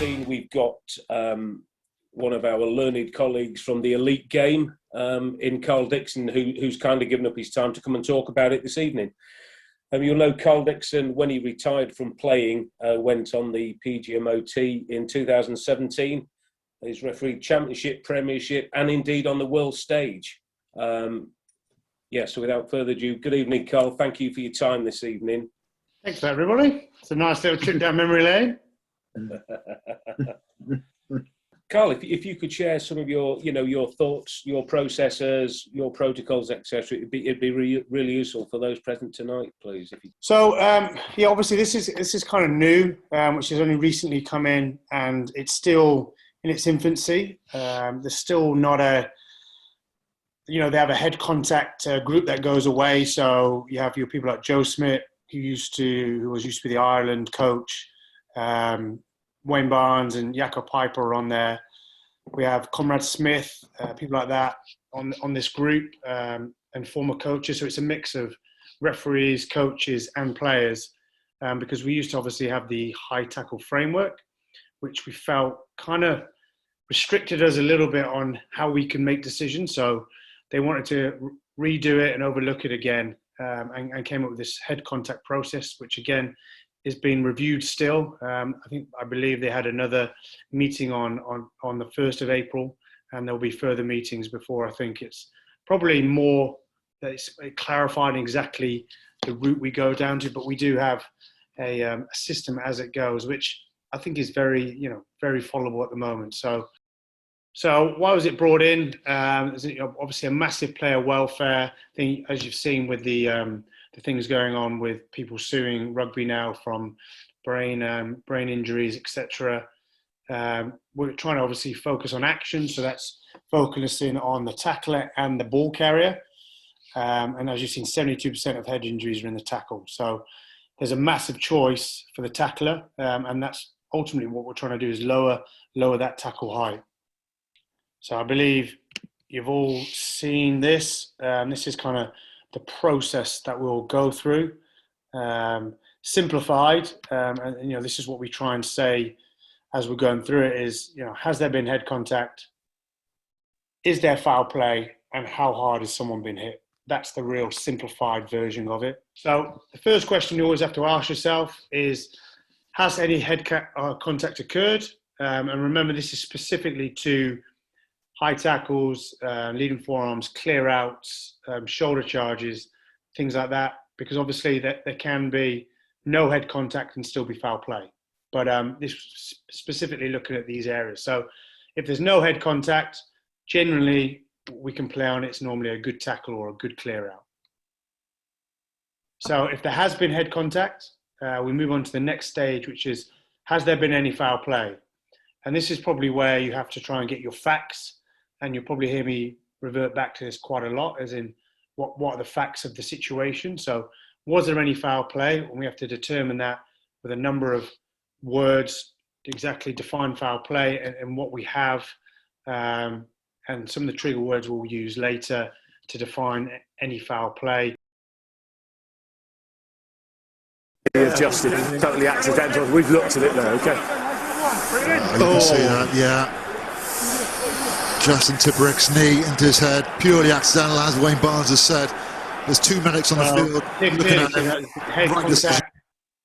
scene. We've got one of our learned colleagues from the elite game in Karl Dickson, who's kindly given up his time to come and talk about it this evening. You'll know Karl Dickson, when he retired from playing, went on the PGMOT in 2017. He's refereed Championship, Premiership, and indeed on the world stage. So without further ado, good evening, Karl. Thank you for your time this evening. Thanks for everybody. It's a nice little trip down memory lane. Karl, if you could share some of your thoughts, your processes, your protocols, etc., it'd be really useful for those present tonight, please. So obviously this is kind of new, which has only recently come in, and it's still in its infancy. There's still not a, they have a head contact group that goes away. So you have your people like Joe Smith, who was used to be the Ireland coach. Wayne Barnes and Jakob Piper are on there. We have Conrad Smith, people like that on this group, and former coaches. So it's a mix of referees, coaches, and players, because we used to obviously have the high tackle framework, which we felt kind of restricted us a little bit on how we can make decisions. So they wanted to redo it and overlook it again, and came up with this head contact process, which again is being reviewed still. I believe they had another meeting on the 1st of April, and there'll be further meetings before. I think it's probably more that it's clarifying exactly the route we go down to, but we do have a system as it goes, which I think is very followable at the moment. So why was it brought in? There's obviously a massive player welfare thing, as you've seen with the things going on with people suing rugby now from brain injuries, etc. We're trying to obviously focus on action, so that's focusing on the tackler and the ball carrier. And as you've seen, 72% of head injuries are in the tackle. So there's a massive choice for the tackler, and that's ultimately what we're trying to do, is lower that tackle height. So I believe you've all seen this. This is kind of the process that we'll go through, simplified, and this is what we try and say as we're going through it is, has there been head contact? Is there foul play? And how hard has someone been hit? That's the real simplified version of it. So the first question you always have to ask yourself is, has any head contact occurred? And remember, this is specifically to high tackles, leading forearms, clear outs, shoulder charges, things like that, because obviously there can be no head contact and still be foul play. But this specifically looking at these areas. So if there's no head contact, generally we can play on it's normally a good tackle or a good clear out. So if there has been head contact, we move on to the next stage, which is, has there been any foul play? And this is probably where you have to try and get your facts. And you'll probably hear me revert back to this quite a lot, as in what are the facts of the situation. So was there any foul play? And we have to determine that with a number of words to exactly define foul play and what we have, and some of the trigger words we'll use later to define any foul play. Adjusted, totally accidental. We've looked at it there, okay? You can see that, yeah. Justin Tipperik's knee into his head, purely accidental, as Wayne Barnes has said. There's 2 medics on the field looking at him. Head contact,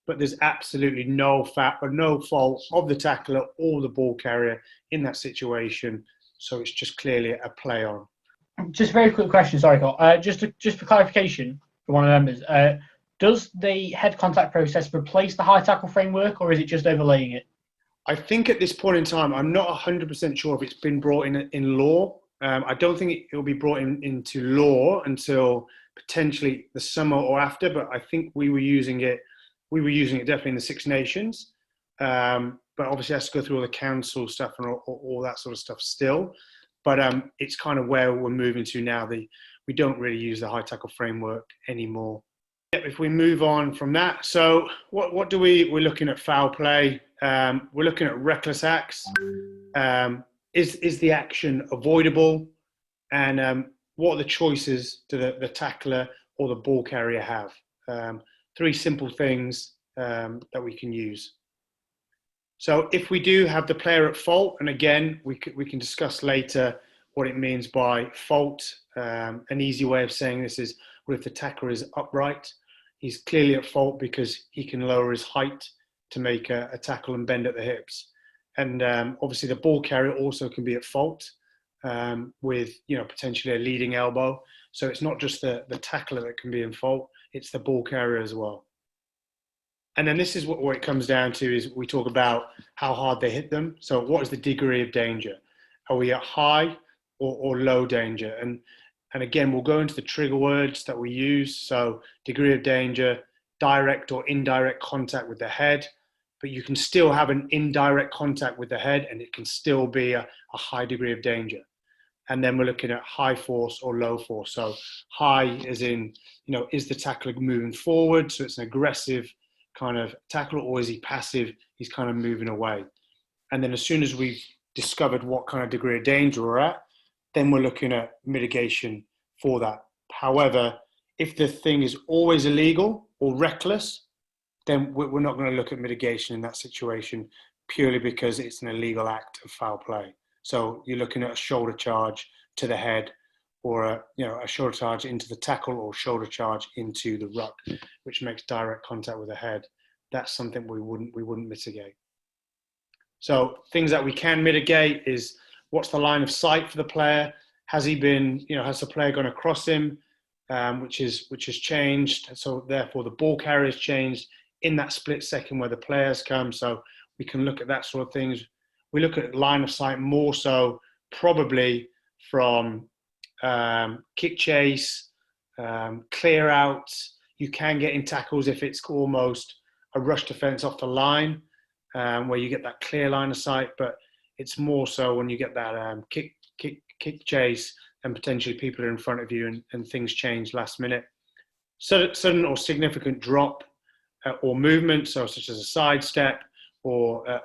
but there's absolutely no fault of the tackler or the ball carrier in that situation. So it's just clearly a play on. Just a very quick question, sorry, Carl. Just for clarification for one of the members, does the head contact process replace the high tackle framework, or is it just overlaying it? I think at this point in time, I'm not 100% sure if it's been brought in law. I don't think it will be brought into law until potentially the summer or after, but I think we were using it definitely in the Six Nations. But obviously it has to go through all the council stuff and all that sort of stuff still. But it's kind of where we're moving to now. We don't really use the high tackle framework anymore. If we move on from that, so what do we're looking at foul play. We're looking at reckless acts. Is the action avoidable? And what are the choices do the tackler or the ball carrier have? 3 simple things that we can use. So if we do have the player at fault, and again, we can discuss later what it means by fault. An easy way of saying this is, well, if the tackler is upright, he's clearly at fault because he can lower his height to make a tackle and bend at the hips. And obviously the ball carrier also can be at fault with, potentially a leading elbow. So it's not just the tackler that can be in fault, it's the ball carrier as well. And then this is what it comes down to, is we talk about how hard they hit them. So what is the degree of danger? Are we at high or low danger? And again, we'll go into the trigger words that we use. So degree of danger, direct or indirect contact with the head, but you can still have an indirect contact with the head and it can still be a high degree of danger. And then we're looking at high force or low force. So high as in, is the tackler moving forward? So it's an aggressive kind of tackle, or is he passive? He's kind of moving away. And then as soon as we've discovered what kind of degree of danger we're at, then we're looking at mitigation for that. However, if the thing is always illegal or reckless, then we're not going to look at mitigation in that situation, purely because it's an illegal act of foul play. So you're looking at a shoulder charge to the head, or a shoulder charge into the tackle, or shoulder charge into the ruck, which makes direct contact with the head. That's something we wouldn't mitigate. So things that we can mitigate is, what's the line of sight for the player? Has he been, has the player gone across him, which has changed. So therefore the ball carrier has changed in that split second where the players come. So we can look at that sort of things. We look at line of sight more so probably from kick chase, clear outs. You can get in tackles if it's almost a rush defense off the line, where you get that clear line of sight, but it's more so when you get that kick chase and potentially people are in front of you and things change last minute. Sudden or significant drop or movement, so such as a sidestep or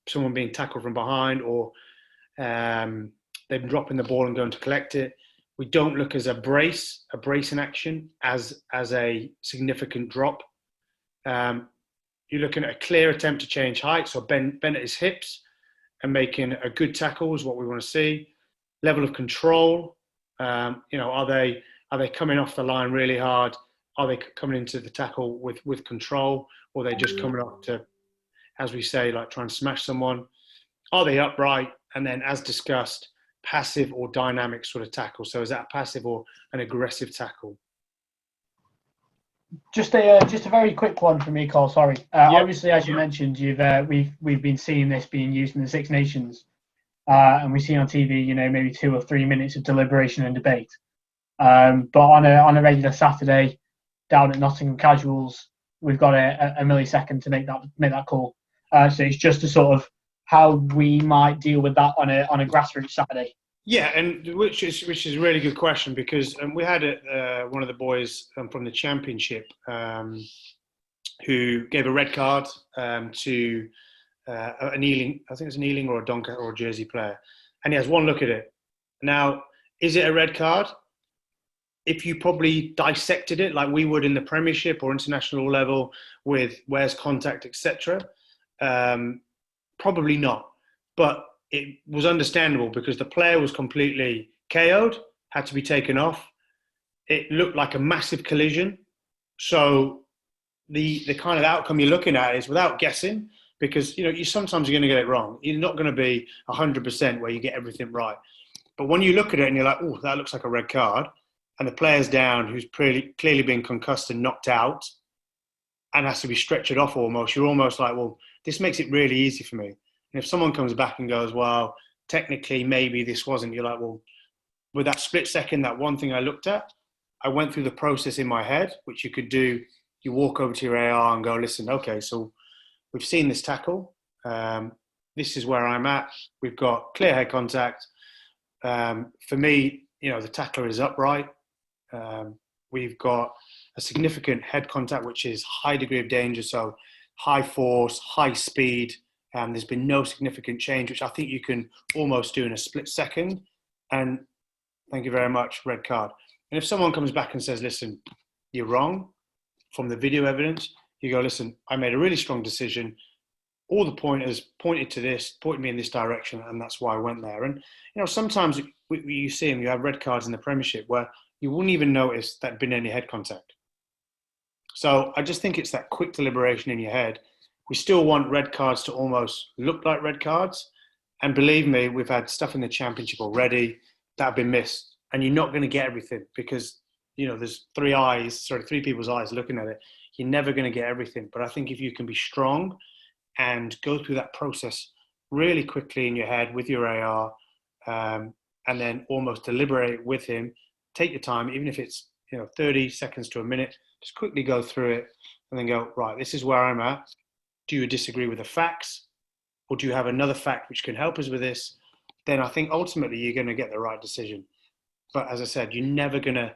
someone being tackled from behind, or they've been dropping the ball and going to collect it. We don't look as a brace in action as a significant drop. You're looking at a clear attempt to change height, so bend at his hips and making a good tackle is what we want to see. Level of control, are they coming off the line really hard? Are they coming into the tackle with control, or are they just coming off to, as we say, like try and smash someone? Are they upright? And then, as discussed, passive or dynamic sort of tackle. So is that a passive or an aggressive tackle? Just a very quick one from me, Carl. Sorry. Obviously, as you mentioned, we've been seeing this being used in the Six Nations, and we've seen on TV, maybe 2 or 3 minutes of deliberation and debate. But on a regular Saturday down at Nottingham Casuals, we've got a millisecond to make that call. So it's just a sort of how we might deal with that on a grassroots Saturday. Yeah, and which is a really good question, because we had one of the boys from the championship who gave a red card to an Ealing, I think it's an Ealing or a Doncaster or a Jersey player, and he has one look at it. Now, is it a red card? If you probably dissected it like we would in the Premiership or international level with where's contact, etc., probably not. But it was understandable because the player was completely KO'd, had to be taken off. It looked like a massive collision. So the kind of outcome you're looking at is, without guessing, because you sometimes you're going to get it wrong. You're not going to be 100% where you get everything right. But when you look at it and you're like, oh, that looks like a red card, and the player's down, who's clearly been concussed and knocked out and has to be stretchered off almost, you're almost like, well, this makes it really easy for me. And if someone comes back and goes, well, technically maybe this wasn't, you're like, well, with that split second, that one thing I looked at, I went through the process in my head, which you could do. You walk over to your AR and go, listen, okay, so we've seen this tackle. This is where I'm at. We've got clear head contact. For me, the tackler is upright. We've got a significant head contact, which is high degree of danger. So high force, high speed. There's been no significant change, which I think you can almost do in a split second. And thank you very much, red card. And if someone comes back and says, listen, you're wrong from the video evidence, you go, listen, I made a really strong decision. all the pointers pointed to this, pointed me in this direction, and that's why I went there. And sometimes you see them, you have red cards in the Premiership where you wouldn't even notice there'd been any head contact. So I just think it's that quick deliberation in your head. We still want red cards to almost look like red cards. And believe me, we've had stuff in the Championship already that have been missed. And you're not going to get everything because, there's three people's eyes looking at it. You're never going to get everything. But I think if you can be strong and go through that process really quickly in your head with your AR, and then almost deliberate with him, take your time, even if it's 30 seconds to a minute, just quickly go through it and then go, right, this is where I'm at. Do you disagree with the facts, or do you have another fact which can help us with this? Then I think ultimately you're going to get the right decision. But as I said, you're never going to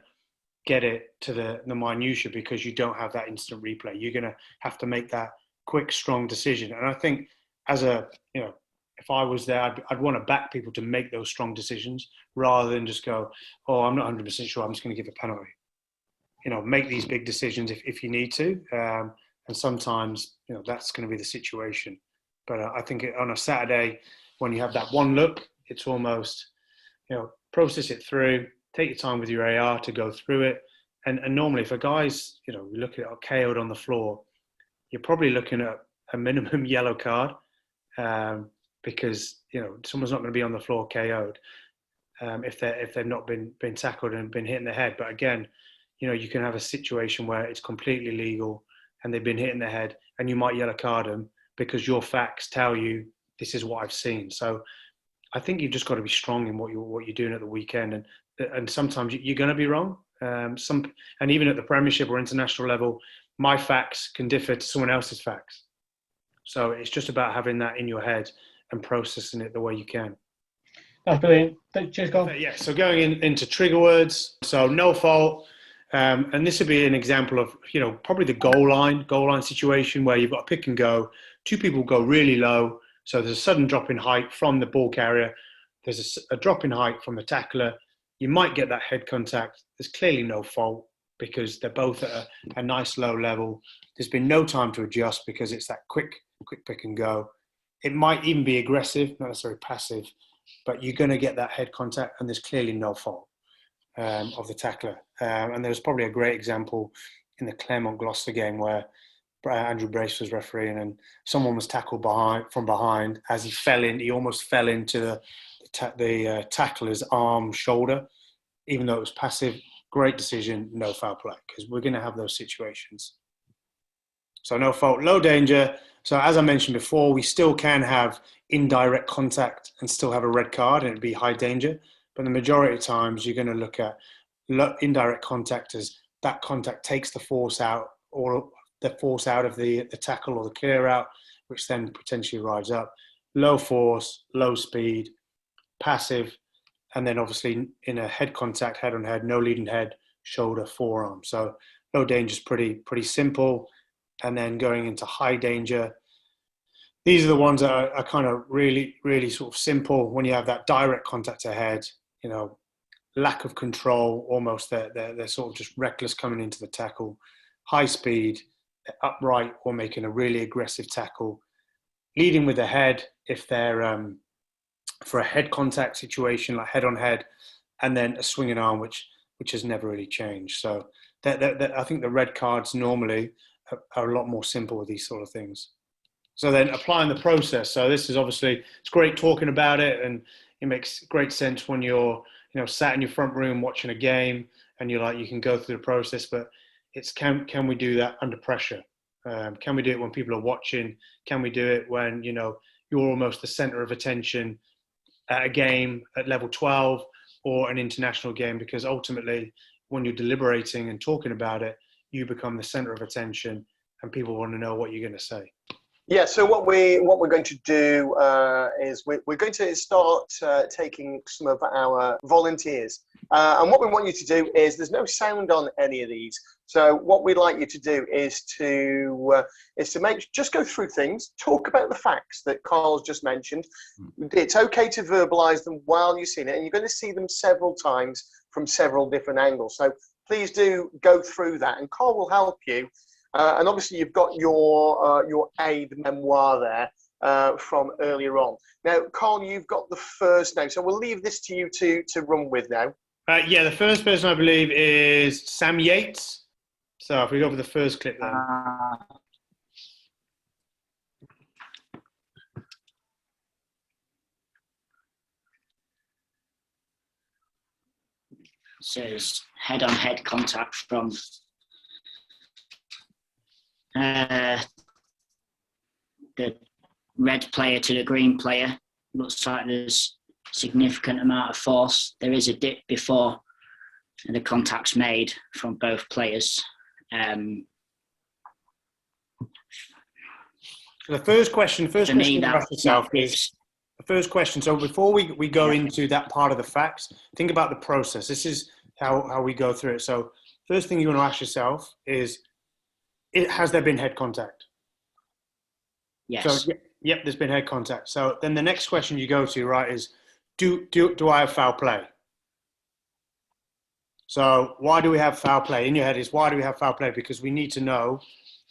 get it to the minutiae because you don't have that instant replay. You're going to have to make that quick, strong decision. And I think if I was there, I'd want to back people to make those strong decisions rather than just go, oh, I'm not 100% sure, I'm just going to give a penalty. Make these big decisions if you need to. And sometimes, that's going to be the situation. But I think on a Saturday, when you have that one look, it's almost, process it through, take your time with your AR to go through it. And normally if a guy's, we look at it KO'd on the floor, you're probably looking at a minimum yellow card because, someone's not going to be on the floor KO'd if they've not been tackled and been hit in the head. But again, you can have a situation where it's completely legal and they've been hit in the head and you might yellow card them because your facts tell you this is what I've seen. So I think you've just got to be strong in what you're doing at the weekend. And sometimes you're going to be wrong. And even at the Premiership or international level, my facts can differ to someone else's facts. So it's just about having that in your head and processing it the way you can. That's brilliant. Cheers, Carl. Yeah, so going into trigger words. So no fault. And this would be an example of, probably the goal line situation where you've got a pick and go. Two people go really low. So there's a sudden drop in height from the ball carrier. There's a drop in height from the tackler. You might get that head contact. There's clearly no fault because they're both at a nice low level. There's been no time to adjust because it's that quick pick and go. It might even be aggressive, not necessarily passive, but you're going to get that head contact and there's clearly no fault of the tackler. And there was probably a great example in the Claremont-Gloucester game where Andrew Brace was refereeing and someone was tackled from behind as he almost fell into the tackler's arm, shoulder, even though it was passive. Great decision, no foul play, because we're going to have those situations. So no fault, low danger. So as I mentioned before, we still can have indirect contact and still have a red card and it'd be high danger. But the majority of times you're going to look at indirect contact as that contact takes the force out or the force out of the tackle or the clear out, which then potentially rides up. Low force, low speed, passive, and then obviously in a head contact, head on head, no leading head, shoulder, forearm. So low danger is pretty simple. And then going into high danger, these are the ones that are kind of really, really sort of simple when you have that direct contact to head, lack of control, almost they're sort of just reckless coming into the tackle, high speed, upright or making a really aggressive tackle, leading with the head if they're for a head contact situation like head on head, and then a swinging arm which has never really changed. So that I think the red cards normally are a lot more simple with these sort of things. So then applying the process. So this is obviously, it's great talking about it and it makes great sense when you're sat in your front room watching a game and you can go through the process, but it's can we do that under pressure? Can we do it when people are watching? Can we do it when you're almost the center of attention at a game at level 12 or an international game? Because ultimately when you're deliberating and talking about it, you become the center of attention and people want to know what you're going to say. Yeah, so what we're going to do is we're going to start taking some of our volunteers. And what we want you to do is, there's no sound on any of these. So what we'd like you to do is to just go through things, talk about the facts that Karl's just mentioned. It's okay to verbalise them while you're seeing it, and you're going to see them several times from several different angles. So please do go through that, and Karl will help you. And obviously, you've got your aid memoir there, from earlier on. Now, Karl, you've got the first now, so we'll leave this to you to run with now. Yeah, the first person I believe is Sam Yates. So if we go for the first clip then. Says head-on-head contact from the red player to the green player. Looks like there's significant amount of force. There is a dip before the contact's made from both players. So the first question For me, that is the first question. So before we go into that part of the facts, think about the process. This is how we go through it. So first thing you want to ask yourself is, has there been head contact? Yes. So yep, there's been head contact. So then the next question you go to, right, is do I have foul play? So why do we have foul play? In your head is, why do we have foul play? Because we need to know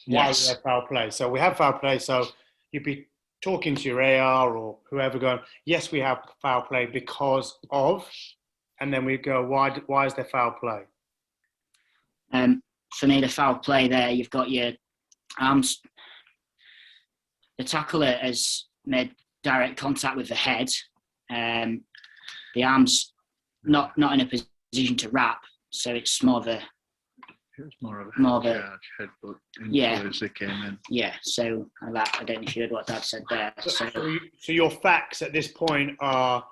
why we have foul play. So we have foul play. So you'd be talking to your AR or whoever going, yes, we have foul play because of, and then we go, why is there foul play? For me, the foul play there, you've got your arms. The tackler has made direct contact with the head. The arm's not in a position to wrap, so it's more of a headbutt as they came in. Yeah, so I don't know if you heard what Dad said there. So your facts at this point are,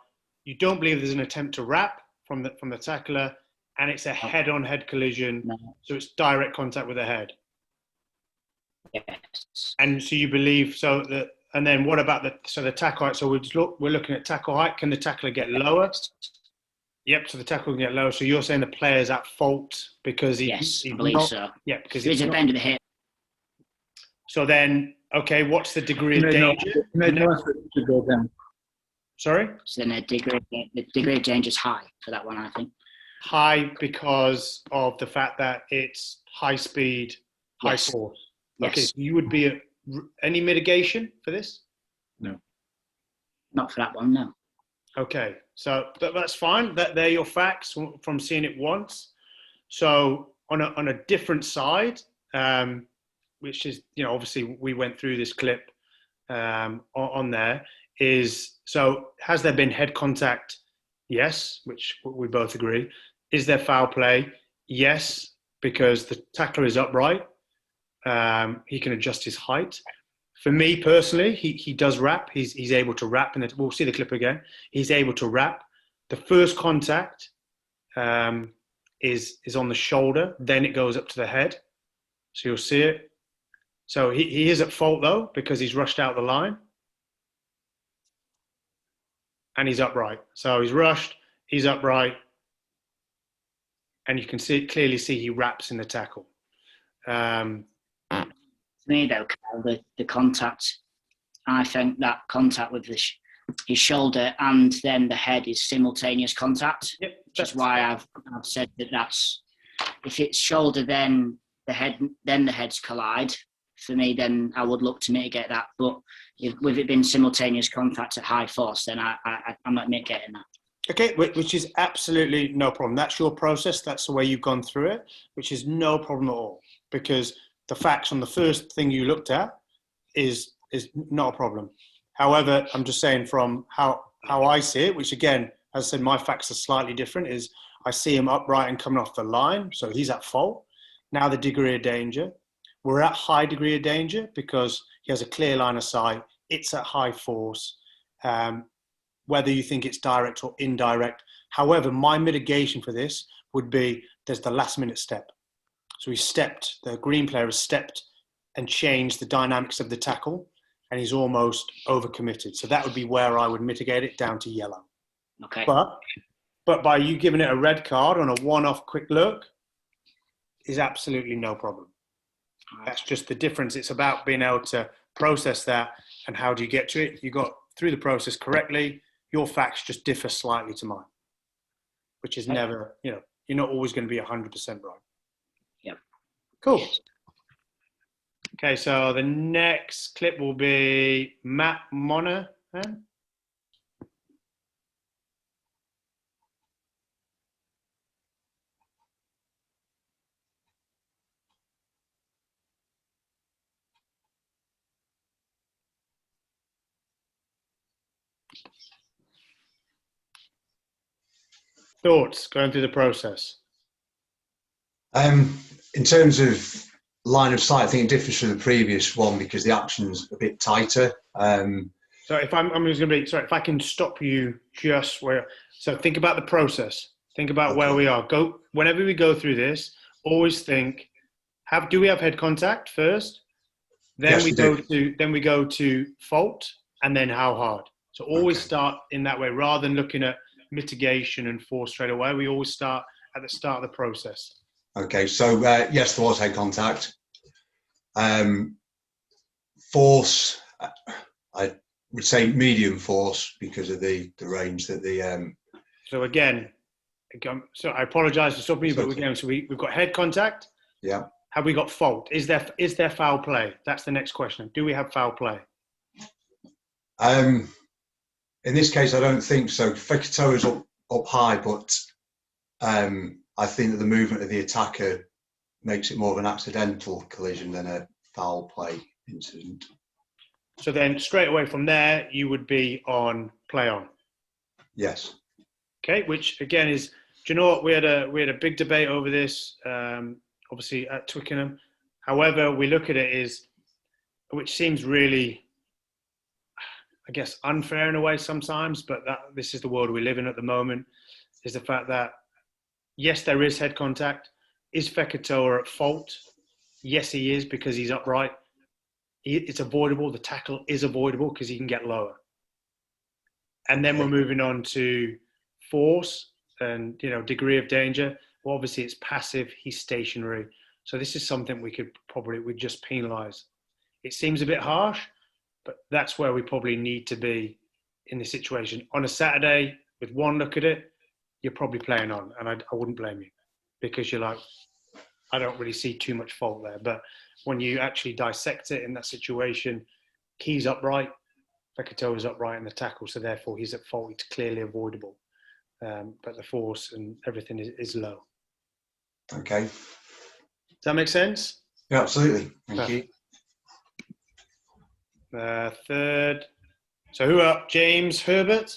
you don't believe there's an attempt to wrap from the tackler, and it's a head-on-head collision, so it's direct contact with the head. Yes. And so you believe and then what about the tackle height? So we're looking at tackle height. Can the tackler get lower? Yep. So the tackle can get lower. So you're saying the player's at fault because I believe so. Yeah, because there's a bend of the hip. So then, okay, what's the degree of danger? To go down. Sorry. So then the degree of danger is high for that one, I think. High because of the fact that it's high speed, high force. Yes. Okay, so you would be any mitigation for this? No. Not for that one, no. Okay, so that's fine. They're your facts from seeing it once. So on a different side, which is, obviously we went through this clip on there, is, so has there been head contact? Yes, which we both agree. Is there foul play? Yes, because the tackler is upright. He can adjust his height. For me personally, he does wrap. He's able to wrap, and we'll see the clip again. He's able to wrap. The first contact is on the shoulder, then it goes up to the head. So you'll see it. So he is at fault though, because he's rushed out the line. And he's upright. So he's rushed, he's upright, and you can clearly see he wraps in the tackle. For me though, Karl, the contact, I think that contact with his shoulder and then the head is simultaneous contact. Yep, which is why I've said that's, if it's shoulder then the heads collide. For me, then I would look to mitigate that. But with it being simultaneous contact at high force, then I'm not mitigating that. Okay, which is absolutely no problem. That's your process. That's the way you've gone through it, which is no problem at all. Because the facts on the first thing you looked at is not a problem. However, I'm just saying from how I see it, which again, as I said, my facts are slightly different, is I see him upright and coming off the line, so he's at fault. Now the degree of danger. We're at high degree of danger because he has a clear line of sight. It's at high force, whether you think it's direct or indirect. However, my mitigation for this would be there's the last minute step. So the green player has stepped and changed the dynamics of the tackle, and he's almost overcommitted. So that would be where I would mitigate it down to yellow. Okay. But by you giving it a red card on a one-off quick look is absolutely no problem. That's just the difference. It's about being able to process that, and how do you get to it? You got through the process correctly. Your facts just differ slightly to mine, which is never, you're not always going to be 100% right. Yep. Cool. Okay, so the next clip will be Matt Monahan. Thoughts going through the process? In terms of line of sight, I think it differs from the previous one because the action's a bit tighter. So if I'm just going to be, sorry, if I can stop you just where, so think about the process. Think about where we are. Whenever we go through this, always think, do we have head contact first? Then Yes, we go to fault and then how hard. So always start in that way rather than looking at mitigation and force straight away. We always start at the start of the process. Okay, so yes, there was head contact. Force, I would say medium force because of the range that the. So again, so I apologise for stopping you, but again, so we've got head contact. Yeah. Have we got fault? Is there foul play? That's the next question. Do we have foul play? In this case, I don't think so. Fekitoa is up high, but I think that the movement of the attacker makes it more of an accidental collision than a foul play incident. So then straight away from there, you would be on play on. Yes. Okay, which again is, do you know what? We had a big debate over this, obviously at Twickenham. However, we look at it which seems really, I guess, unfair in a way sometimes, but this is the world we live in at the moment, is the fact that, yes, there is head contact. Is Fekitoa at fault? Yes, he is, because he's upright. It's avoidable. The tackle is avoidable because he can get lower. And then we're moving on to force and, degree of danger. Well, obviously it's passive. He's stationary. So this is something we'd just penalise. It seems a bit harsh, but that's where we probably need to be in this situation. On a Saturday, with one look at it, you're probably playing on, and I wouldn't blame you, because you're like, I don't really see too much fault there. But when you actually dissect it in that situation, he's upright, Fekitoa is upright in the tackle, so therefore he's at fault. It's clearly avoidable, but the force and everything is low. Okay. Does that make sense? Yeah, absolutely. Thank you. Third. So who up? James Herbert.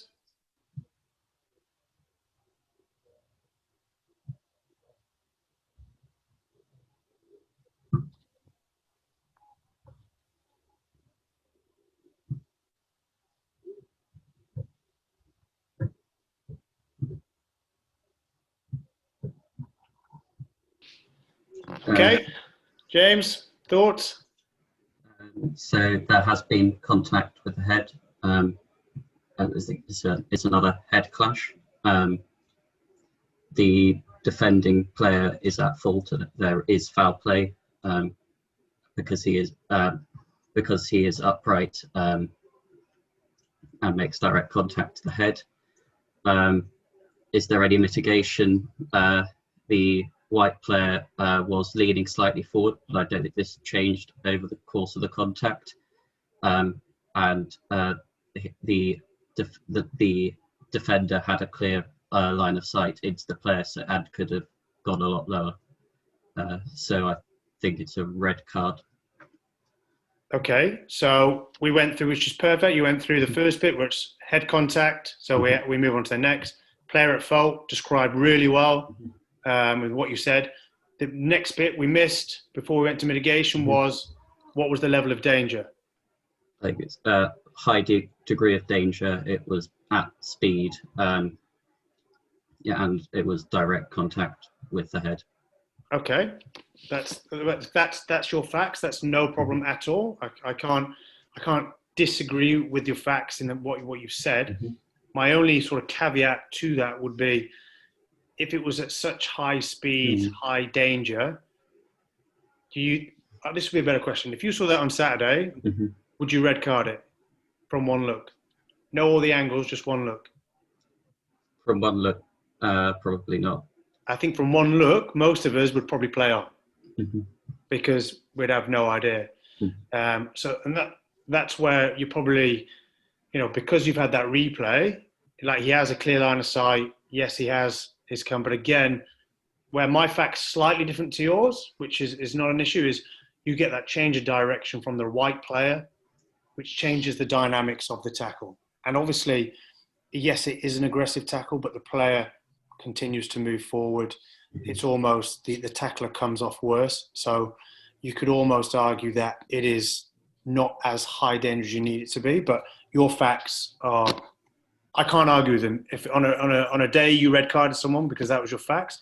Okay, James, thoughts? So there has been contact with the head. It's another head clash. The defending player is at fault, and there is foul play because he is upright and makes direct contact to the head. Is there any mitigation? The white player was leaning slightly forward, but I don't think this changed over the course of the contact. And the defender had a clear line of sight into the player, and could have gone a lot lower. So I think it's a red card. Okay, so we went through, which is perfect. You went through the first bit, which head contact. So we move on to the next. Player at fault, described really well with what you said. The next bit we missed before we went to mitigation was, what was the level of danger? I think it's a high degree of danger. It was at speed, and it was direct contact with the head. Okay, that's your facts. That's no problem at all. I can't disagree with your facts in what you've said. My only sort of caveat to that would be, if it was at such high speed, high danger, this would be a better question. If you saw that on Saturday, would you red card it from one look? No, all the angles, just one look. From one look, probably not. I think from one look, most of us would probably play on because we'd have no idea. So that's where you probably, because you've had that replay, like he has a clear line of sight. Yes, he has his come, but again, where my fact's slightly different to yours, which is not an issue, is you get that change of direction from the white player, which changes the dynamics of the tackle. And obviously, yes, it is an aggressive tackle, but the player continues to move forward. It's almost the tackler comes off worse. So you could almost argue that it is not as high danger as you need it to be. But your facts are, I can't argue with them. If on a day you red carded someone because that was your facts,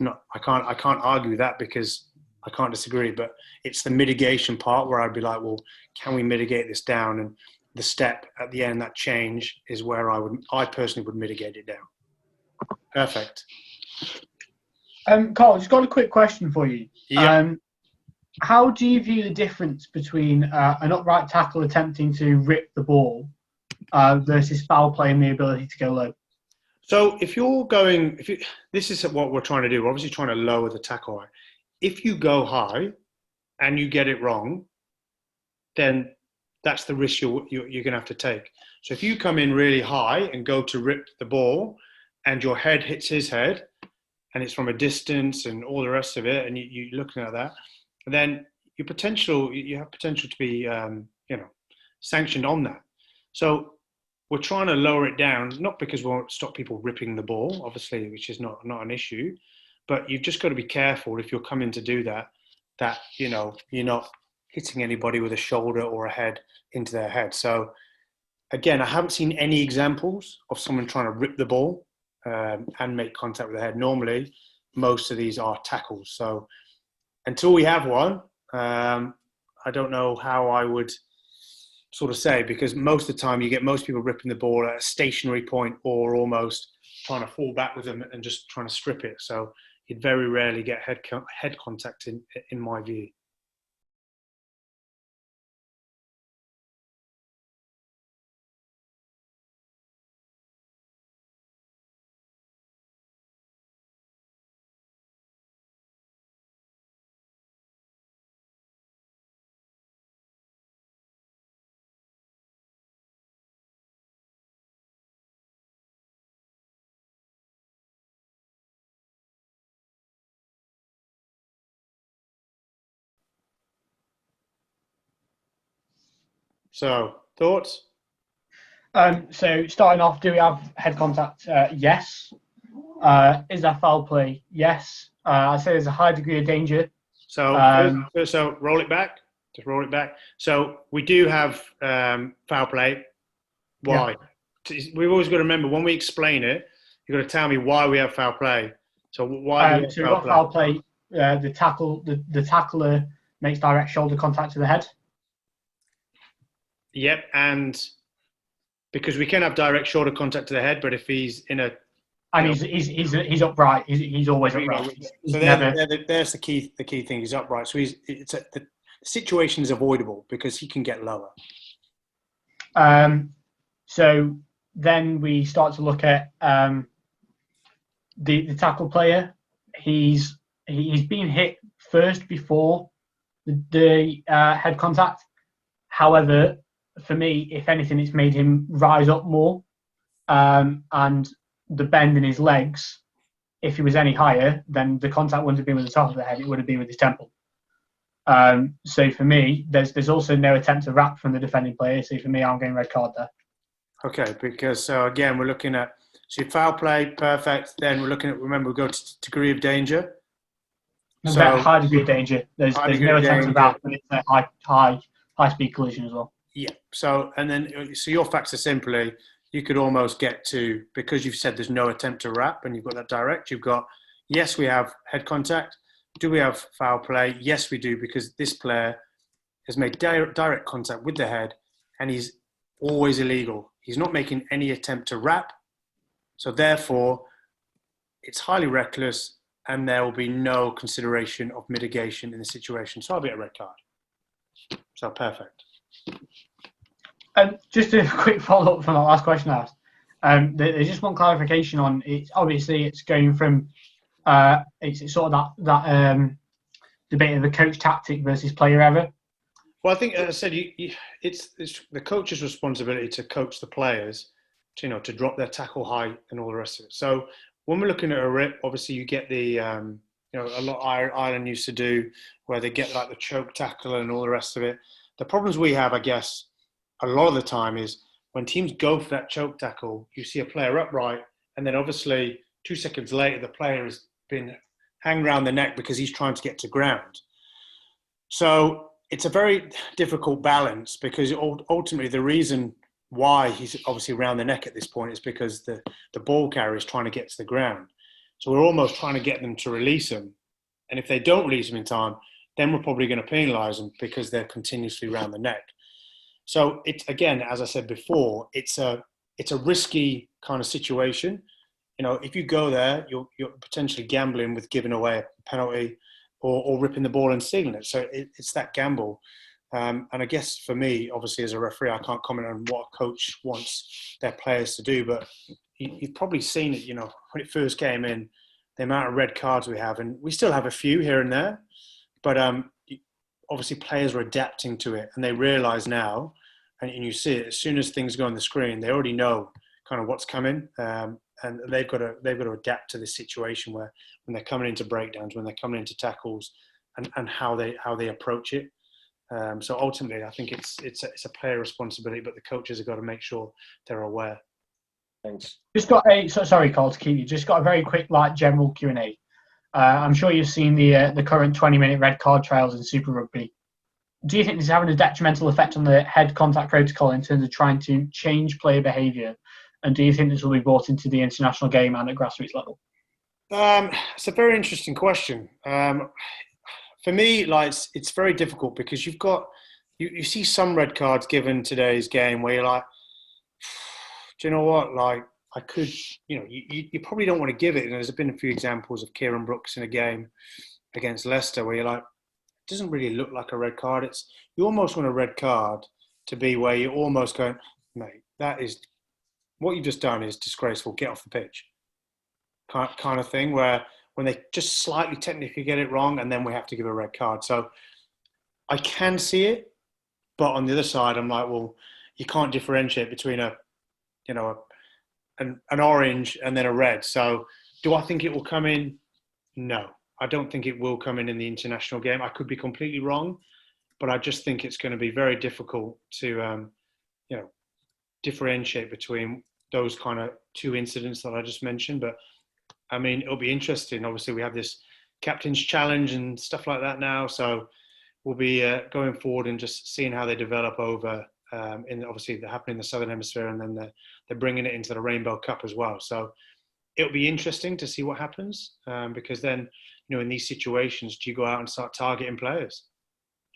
I can't argue that because I can't disagree. But it's the mitigation part where I'd be like, well, can we mitigate this down? And the step at the end, that change, is where I personally would mitigate it down. Perfect. Carl, just got a quick question for you. Yeah. How do you view the difference between an upright tackle attempting to rip the ball versus foul play and the ability to go low? So this is what we're trying to do. We're obviously trying to lower the tackle. If you go high and you get it wrong, then that's the risk you're going to have to take. So if you come in really high and go to rip the ball and your head hits his head and it's from a distance and all the rest of it, and you're looking at that, then you have potential to be sanctioned on that. So we're trying to lower it down, not because we won't stop people ripping the ball, obviously, which is not an issue, but you've just got to be careful if you're coming to do that you're not hitting anybody with a shoulder or a head into their head. So again, I haven't seen any examples of someone trying to rip the ball and make contact with the head. Normally, most of these are tackles. So until we have one, I don't know how I would sort of say, because most of the time you get most people ripping the ball at a stationary point or almost trying to fall back with them and just trying to strip it. So you'd very rarely get head contact in my view. So, thoughts? So starting off, do we have head contact? Yes. Is that foul play? Yes. I'd say there's a high degree of danger. So, so roll it back. Just roll it back. So we do have foul play. Why? Yeah. We've always got to remember when we explain it, you've got to tell me why we have foul play. So why do we have foul play? The tackler makes direct shoulder contact to the head. Yep, and because we can have direct shoulder contact to the head, but if he's in a he's upright, he's always upright. So there's the key thing. He's upright, so the situation is avoidable because he can get lower. So then we start to look at the tackle player. He's been hit first before the head contact. However, for me, if anything, it's made him rise up more, and the bend in his legs, if he was any higher, then the contact wouldn't have been with the top of the head, it would have been with his temple. So for me, there's also no attempt to wrap from the defending player, so for me, I'm getting red card there. Okay, because so again, we're looking at, foul play, perfect, then we're looking at, remember, we go to degree of danger. So high degree of danger. There's no attempt to wrap, but it's a high speed collision as well. Yeah. So your facts are simply, you could almost get to, because you've said there's no attempt to wrap and you've got that direct, you've got, yes, we have head contact. Do we have foul play? Yes, we do, because this player has made direct contact with the head and he's always illegal. He's not making any attempt to wrap. So therefore, it's highly reckless and there will be no consideration of mitigation in the situation. So I'll be a red card. So perfect. Just a quick follow-up from the last question I asked. There's just one clarification on it. Obviously, it's going from it's sort of that debate of the coach tactic versus player error. Well, I think, as I said, it's the coach's responsibility to coach the players, to drop their tackle height and all the rest of it. So when we're looking at a rip, obviously you get the, a lot Ireland used to do, where they get like the choke tackle and all the rest of it. The problems we have, I guess, a lot of the time is when teams go for that choke tackle, you see a player upright, and then obviously 2 seconds later, the player has been hanging around the neck because he's trying to get to ground. So it's a very difficult balance, because ultimately the reason why he's obviously around the neck at this point is because the ball carrier is trying to get to the ground. So we're almost trying to get them to release him. And if they don't release him in time, then we're probably going to penalise them because they're continuously around the neck. So it's, again, as I said before, it's a risky kind of situation. If you go there, you're potentially gambling with giving away a penalty or ripping the ball and stealing it. So it's that gamble. And I guess for me, obviously as a referee, I can't comment on what a coach wants their players to do, but you've probably seen it, when it first came in, the amount of red cards we have, and we still have a few here and there, but obviously players are adapting to it, and they realise now, and you see it, as soon as things go on the screen, they already know kind of what's coming, and they've got to adapt to this situation where when they're coming into breakdowns, when they're coming into tackles, and how they approach it. So ultimately, I think it's a player responsibility, but the coaches have got to make sure they're aware. Thanks. Sorry, Carl, to keep you. Just got a very quick, general Q&A. I'm sure you've seen the current 20-minute red card trials in Super Rugby. Do you think this is having a detrimental effect on the head contact protocol in terms of trying to change player behaviour? And do you think this will be brought into the international game and at grassroots level? It's a very interesting question. For me, it's very difficult, because you've got you see some red cards given today's game where you're like, do you know what? I could, you probably don't want to give it. And there's been a few examples of Kieran Brooks in a game against Leicester where you're like, it doesn't really look like a red card. You almost want a red card to be where you're almost going, mate, that is, what you've just done is disgraceful. Get off the pitch. Kind of thing, where when they just slightly technically get it wrong, and then we have to give a red card. So I can see it, but on the other side, I'm like, well, you can't differentiate between an orange and then a red. So do I think it will come in? No, I don't think it will come in the international game. I could be completely wrong, but I just think it's going to be very difficult to, differentiate between those kind of two incidents that I just mentioned. But I mean, it'll be interesting. Obviously, we have this captain's challenge and stuff like that now. So we'll be going forward and just seeing how they develop over, obviously they're happening in the Southern Hemisphere, and then they're bringing it into the Rainbow Cup as well. So it'll be interesting to see what happens, because then, in these situations, do you go out and start targeting players?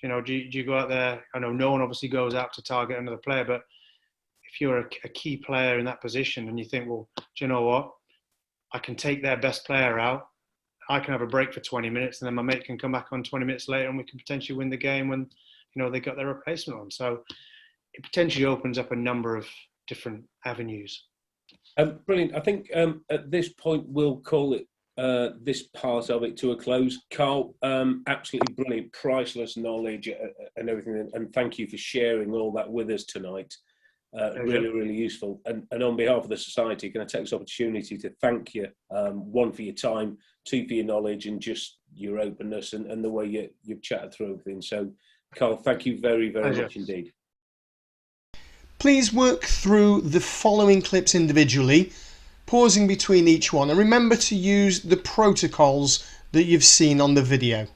Do you go out there? I know no one obviously goes out to target another player, but if you're a key player in that position and you think, well, do you know what? I can take their best player out. I can have a break for 20 minutes, and then my mate can come back on 20 minutes later, and we can potentially win the game when, they got their replacement on. So it potentially opens up a number of different avenues. Brilliant. I think at this point we'll call it this part of it to a close. Karl, absolutely brilliant, priceless knowledge and everything, and thank you for sharing all that with us tonight. Really, really useful. And on behalf of the Society, can I take this opportunity to thank you, one, for your time, two, for your knowledge and just your openness and the way you've chatted through everything. So, Karl, thank you very, very much indeed. Please work through the following clips individually, pausing between each one, and remember to use the protocols that you've seen on the video.